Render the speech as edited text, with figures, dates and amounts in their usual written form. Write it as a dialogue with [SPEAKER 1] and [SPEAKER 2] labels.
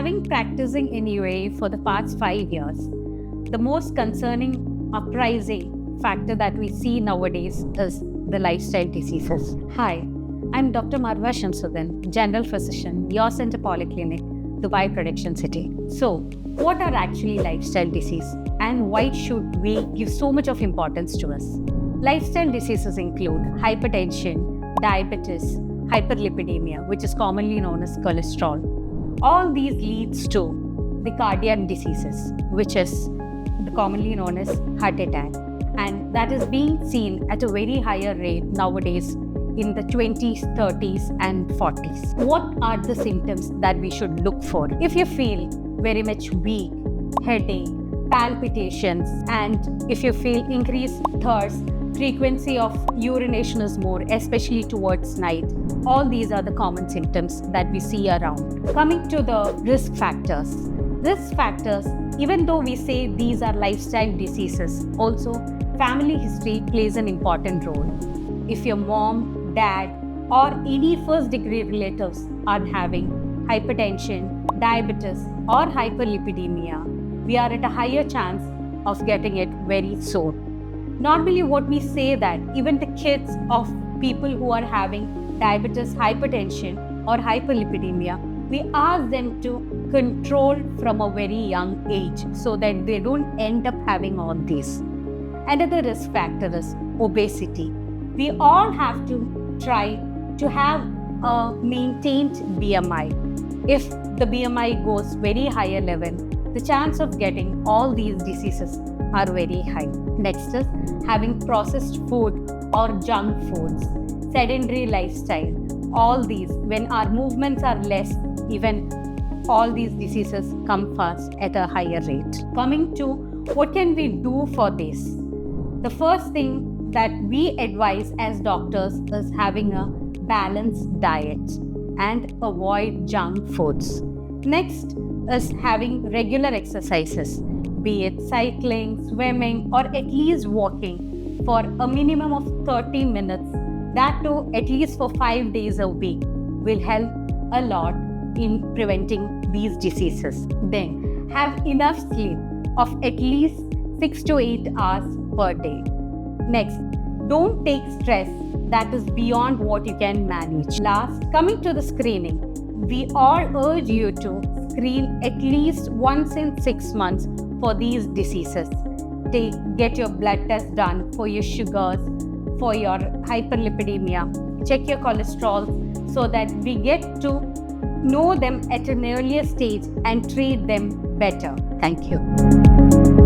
[SPEAKER 1] Having practicing in UAE for the past 5 years, the most concerning uprising factor that we see nowadays is the lifestyle diseases. Hi, I'm Dr. Marwa Shamsuddin, General Physician, Your Center Polyclinic, Dubai Production City. So, what are actually lifestyle disease and why should we give so much of importance to us? Lifestyle diseases include hypertension, diabetes, hyperlipidemia, which is commonly known as cholesterol. All these leads to the cardiac diseases, which is commonly known as heart attack, and that is being seen at a very higher rate nowadays in the 20s, 30s and 40s. What are the symptoms that we should look for? If you feel very much weak, headache, palpitations, and if you feel increased thirst, frequency of urination is more, especially towards night. All these are the common symptoms that we see around. Coming to the risk factors. Risk factors, even though we say these are lifestyle diseases, also family history plays an important role. If your mom, dad, or any first degree relatives are having hypertension, diabetes, or hyperlipidemia, we are at a higher chance of getting it very soon. Normally what we say that even the kids of people who are having diabetes, hypertension or hyperlipidemia, we ask them to control from a very young age so that they don't end up having all these. Another risk factor is obesity. We all have to try to have a maintained BMI. If the BMI goes very higher level, the chance of getting all these diseases are very high. Next is having processed food or junk foods, sedentary lifestyle. All these, when our movements are less, even all these diseases come fast at a higher rate. Coming to what can we do for this? The first thing that we advise as doctors is having a balanced diet and avoid junk foods. Next is having regular exercises, be it cycling, swimming, or at least walking for a minimum of 30 minutes. That too, at least for 5 days a week, will help a lot in preventing these diseases. Then, have enough sleep of at least 6 to 8 hours per day. Next, don't take stress that is beyond what you can manage. Last, coming to the screening, we all urge you to screen at least once in 6 months for these diseases. Get your blood test done for your sugars, for your hyperlipidemia, check your cholesterol so that we get to know them at an earlier stage and treat them better. Thank you.